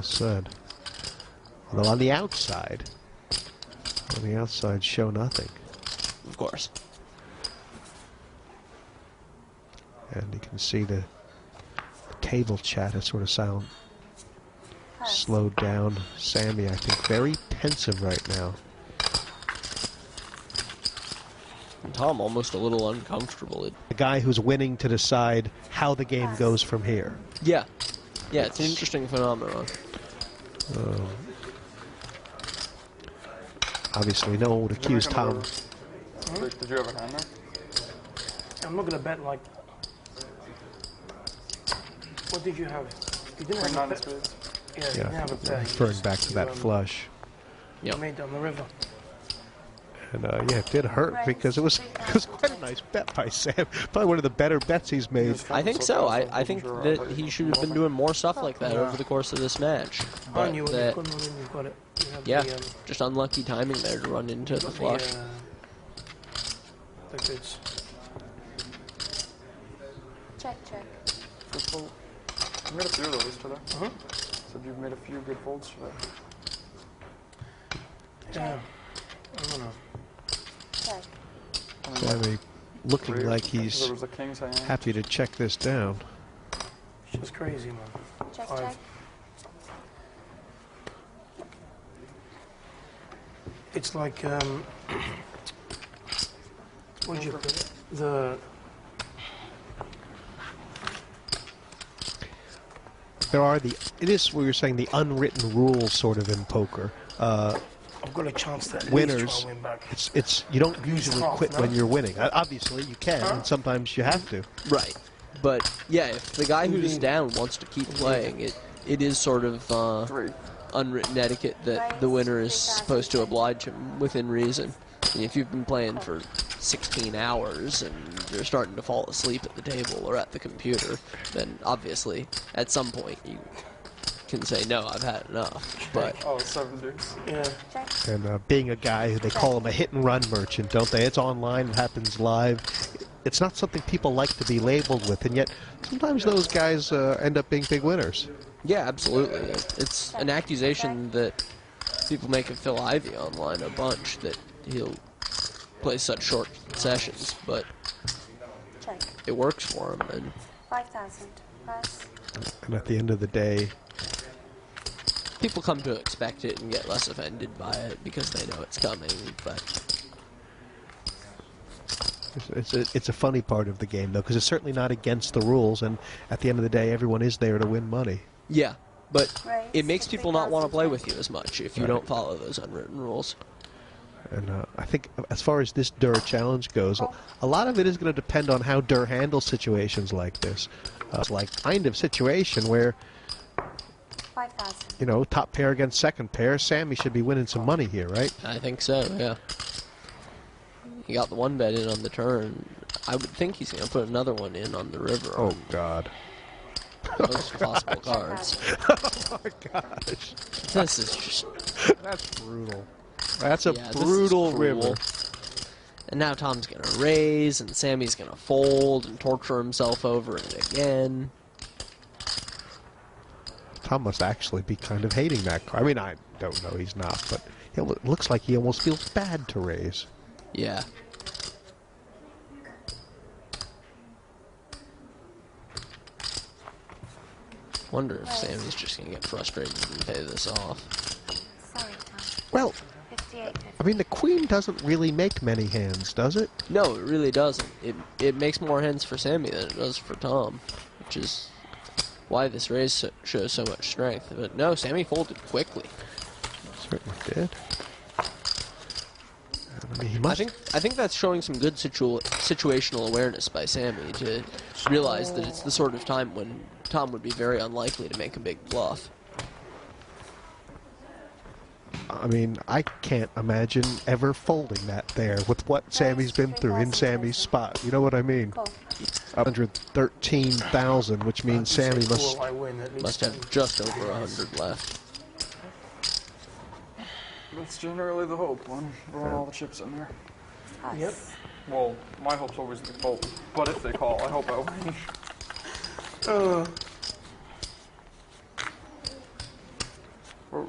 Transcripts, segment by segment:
well said. Although on the outside, show nothing. Of course. And you can see the table chat has sort of slowed down. Sammy, I think, very pensive right now. And Tom almost a little uncomfortable. The guy who's winning to decide how the game goes from here. Yeah. Yeah, it's an interesting phenomenon. Obviously, no one would accuse Tom. Did you have a hand there? I'm not going to bet like... What did you have? You didn't have a bet. Yeah, you didn't have a bet. Referring back to that flush. You made down the river. And yeah, it did hurt because it was quite a nice bet by Sam. Probably one of the better bets he's made. I think so. I think that he should have been doing more stuff like that over the course of this match. But that, yeah, just unlucky timing there to run into the flush. Check. You made a few of those today. Said you've made a few good folds today. Yeah. I don't know. Check. Sammy looking like he's happy to check this down. It's just crazy, man. Check. It's like, what did you put it? It is what you're saying, the unwritten rules sort of in poker. I've got a chance to winners, win back. it's you don't usually quit when you're winning. Obviously, you can, and sometimes you have to. Right. But, yeah, if the guy who's down wants to keep playing, it is sort of unwritten etiquette that the winner is supposed to oblige him within reason. And if you've been playing for 16 hours and you're starting to fall asleep at the table or at the computer, then obviously, at some point, you can say, no, I've had enough. But oh, 7 dudes. Yeah. And being a guy, they call him a hit-and-run merchant, don't they? It's online, it happens live. It's not something people like to be labeled with, and yet sometimes those guys end up being big winners. yeah, absolutely. It's an accusation that people make of Phil Ivey online a bunch, that he'll play such short sessions, but it works for him. And 5,000. Press. And at the end of the day, people come to expect it and get less offended by it because they know it's coming. But it's a funny part of the game, though, because it's certainly not against the rules, and at the end of the day, everyone is there to win money. yeah, but it makes people not want to play with you as much if you don't follow those unwritten rules. And I think as far as this Durrrr challenge goes, a lot of it is going to depend on how Durrrr handles situations like this. It's like kind of situation where, 5,000. you know, top pair against second pair, Sammy should be winning some money here, right? I think so, yeah. He got the one bet in on the turn. I would think he's going to put another one in on the river. Oh, God. Most possible cards. Oh, my gosh. This is just... That's brutal. That's a yeah, brutal river. And now Tom's going to raise, and Sammy's going to fold and torture himself over it again. Tom must actually be kind of hating that card. I mean, I don't know, he's not, but it looks like he almost feels bad to raise. Yeah. Wonder if Sammy's just going to get frustrated and pay this off. Sorry, Tom. Well, 58. I mean, the queen doesn't really make many hands, does it? No, it really doesn't. It makes more hands for Sammy than it does for Tom, which is why this raise shows so much strength. But no, Sammy folded quickly. Certainly did. I mean, he must... I think that's showing some good situational awareness by Sammy to realize that it's the sort of time when Tom would be very unlikely to make a big bluff. I mean, I can't imagine ever folding that there with what Sammy's been through in Sammy's spot. You know what I mean? 113,000, which means Sammy must have just over 100 left. That's generally the hope when throwing all the chips in there. Yep. Well, my hope's always the fold, but if they call, I hope I win. Whoa.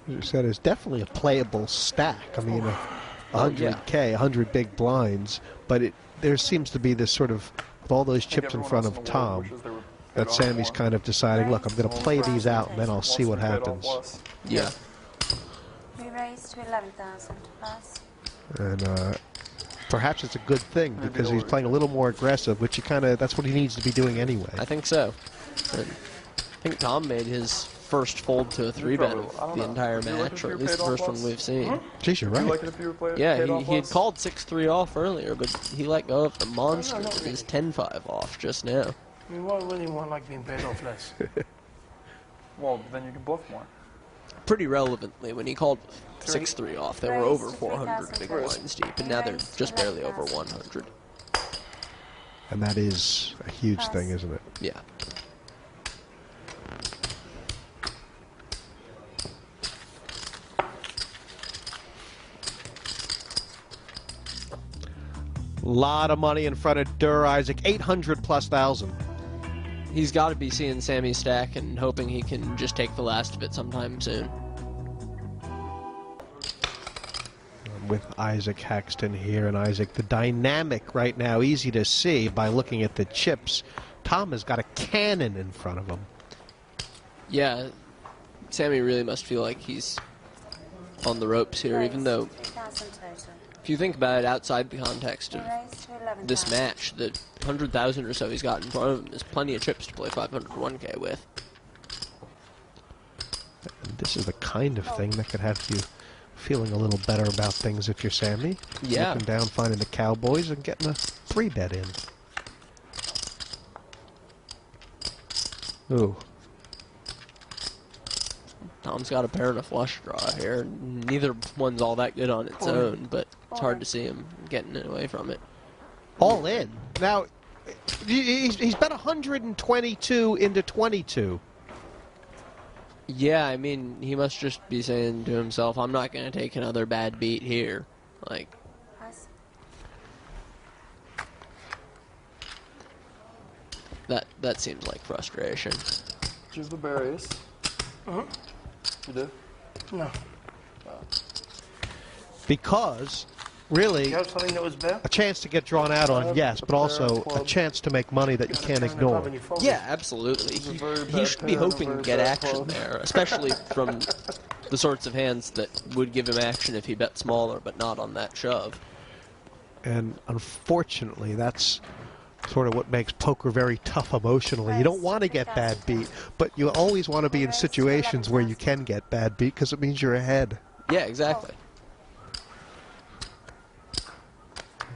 As you said, it's definitely a playable stack. I mean, 100K, 100 big blinds, but there seems to be this sort of, with all those chips in front of Tom, that Sammy's kind of deciding, look, I'm going to play these out, and then I'll see what happens. Yeah. We raised to 11,000 plus. And perhaps it's a good thing, because he's playing a little more aggressive, which that's what he needs to be doing anyway. I think so. And I think Tom made his first fold to a 3-bet of the entire match, or at least the first one we've seen. Geez, you're Would you right. like it if you were playing? Yeah, he had called 6-3 off earlier, but he let go of the monster with his 10-5 off just now. I mean, what really want like being paid off less? Well, then you can bluff more. Pretty relevantly, when he called 6-3 off, they were over 400 big blinds deep, and now they're just barely over 100. And that is a huge thing, isn't it? Yeah. Lot of money in front of Durrrr, Isaac, 800 plus thousand. He's got to be seeing Sammy stack and hoping he can just take the last of it sometime soon. With Isaac Haxton here, and Isaac, the dynamic right now, easy to see by looking at the chips. Tom has got a cannon in front of him. Yeah, Sammy really must feel like he's on the ropes here, even though, 3,000 total. if you think about it outside the context We of raised to 11,000. this match, the 100,000 or so he's got in front of him is plenty of chips to play 501k with. And this is the kind of thing that could have you feeling a little better about things if you're Sammy. Yeah. Looking down, finding the Cowboys, and getting a 3-bet in. Ooh. Tom's got a pair and a flush draw here. Neither one's all that good on its own, but it's hard to see him getting away from it. All in. Now, he's bet 122 into 22. Yeah, I mean, he must just be saying to himself, I'm not going to take another bad beat here. Like, Plus. that seems like frustration. Choose the berries. Uh-huh. You do? No. Because, really, You have something that was better? a chance to get drawn out on, yes, but also a chance to make money that you can't ignore. Yeah, absolutely. He should be hoping to get action there, especially from the sorts of hands that would give him action if he bet smaller, but not on that shove. And unfortunately, that's sort of what makes poker very tough emotionally. You don't want to get bad beat, but you always want to be in situations where you can get bad beat because it means you're ahead. Yeah, exactly.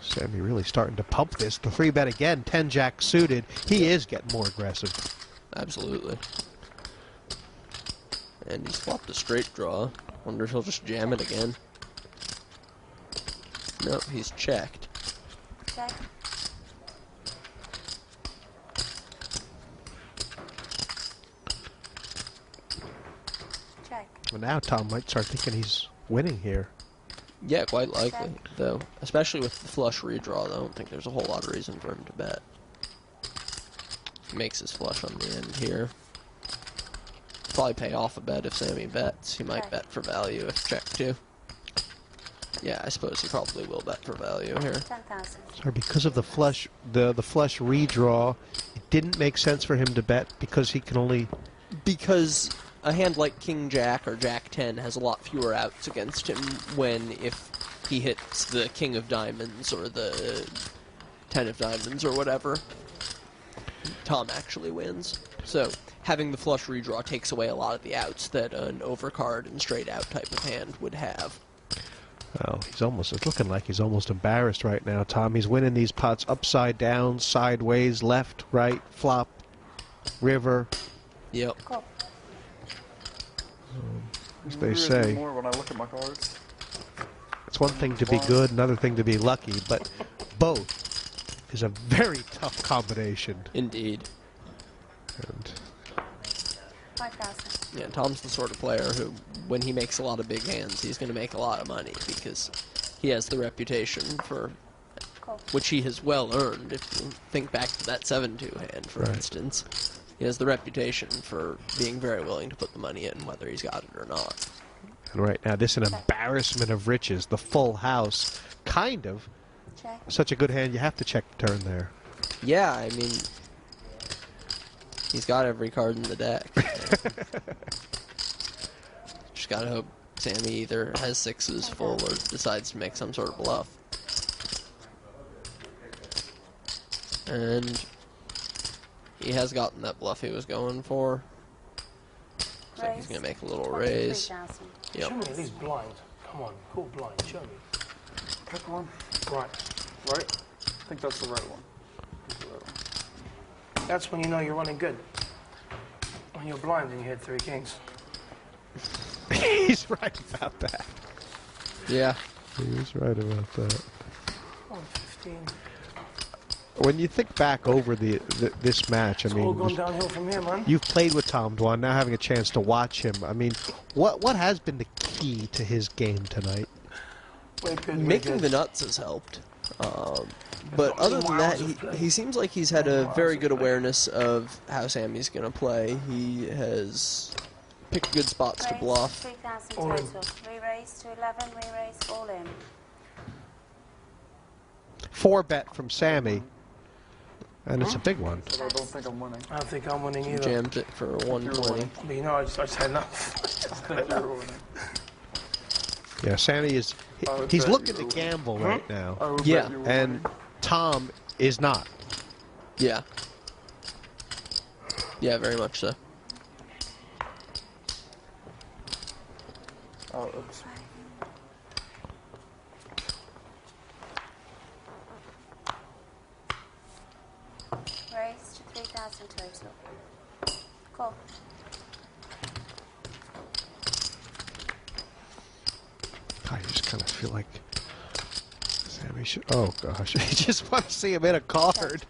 Sammy really starting to pump this. The 3-bet again, 10-jack suited. He is getting more aggressive. Absolutely. And he's flopped a straight draw. Wonder if he'll just jam it again. Nope, he's checked. Check. Check. Well, now Tom might start thinking he's winning here. Yeah, quite likely, though. Especially with the flush redraw, I don't think there's a whole lot of reason for him to bet. He makes his flush on the end here. Probably pay off a bet if Sammy bets. He might bet for value if check too. Yeah, I suppose he probably will bet for value here. 10,000. Sorry, because of the flush, the flush redraw, it didn't make sense for him to bet because he can only. Because a hand like King Jack or Jack 10 has a lot fewer outs against him when if he hits the King of Diamonds or the 10 of Diamonds or whatever, Tom actually wins. So having the flush redraw takes away a lot of the outs that an overcard and straight out type of hand would have. Well, it's looking like he's almost embarrassed right now, Tom. He's winning these pots upside down, sideways, left, right, flop, river. Yep. Cool. As they say. More when I look at my cards. It's one thing to be good, another thing to be lucky, but both is a very tough combination. Indeed. And 5,000. Yeah, Tom's the sort of player who, when he makes a lot of big hands, he's going to make a lot of money because he has the reputation for which he has well earned. If you think back to that 7-2 hand, for instance, he has the reputation for being very willing to put the money in, whether he's got it or not. And right now, this is an embarrassment of riches. The full house, kind of. Check. Such a good hand, you have to check the turn there. Yeah, I mean, he's got every card in the deck. Just gotta hope Sammy either has sixes full or decides to make some sort of bluff. And he has gotten that bluff he was going for. Looks like he's gonna make a little raise. Yep. Show me these blinds. Come on, cool blind. Show me. Pick one. Right. Right? I think that's the right one. That's the right one. That's when you know you're running good. When you're blind and you hit 3 kings. He's right about that. Yeah. He's right about that. 115. When you think back over this match, I It's all mean, going downhill from here, man. you've played with Tom Dwan, now having a chance to watch him. I mean, what has been the key to his game tonight? Making the nuts has helped. But other than that, he seems like he's had a very good awareness of how Sammy's going to play. He has picked good spots to bluff. 3,000 total. Re-raise to 11, re-raise all in. 4-bet from Sammy, and it's a big one. But I don't think I'm winning. I don't think I'm winning either. Jammed it for 120. But you know, I just had enough. I think you're winning. Yeah, Sammy is, he's bet looking you to were gamble right now, I would Yeah, bet you were and winning. Tom is not. Yeah. Yeah, very much so. Oh, oops. Raise to 3,000 total. Cool. I just kind of feel like Sammy should. Oh gosh, I just want to see him in a card,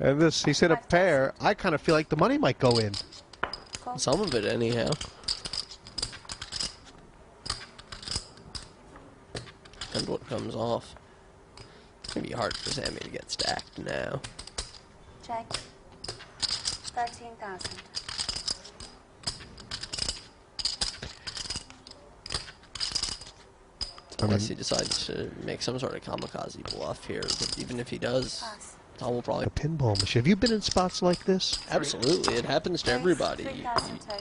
and this he's in a pair. I kind of feel like the money might go in. Cool. Some of it, anyhow. And what comes off. It's going to be hard for Sammy to get stacked now. Check. 13,000. Unless he decides to make some sort of kamikaze bluff here. But even if he does, Pass. Tom will probably... The pinball machine. Have you been in spots like this? Absolutely, it happens to Raise everybody. 3,000 total.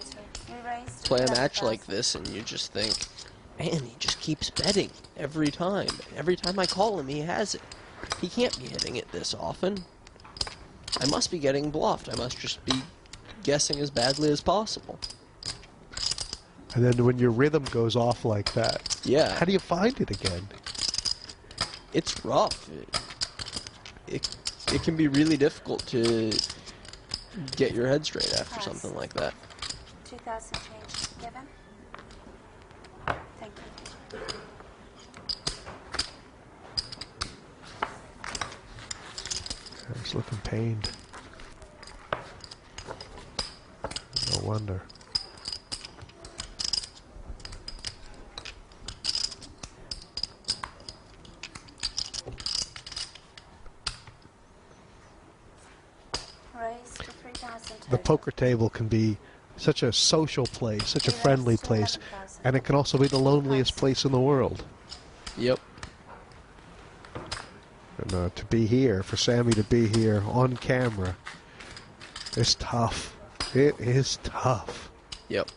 Re-raise to Play a match 11,000. like this and you just think, man, he just keeps betting every time. Every time I call him, he has it. He can't be hitting it this often. I must be getting bluffed. I must just be guessing as badly as possible. And then when your rhythm goes off like that, Yeah, how do you find it again? it's rough. It can be really difficult to get your head straight after something like that. 2,000 change given. Thank you. He's looking pained. No wonder. Raise to 3,000 total. The poker table can be such a social place, such a Re-raise friendly to place, 11,000. and it can also be the loneliest place in the world. Yep. And to be here, for Sammy to be here on camera, it's tough. It is tough. Yep.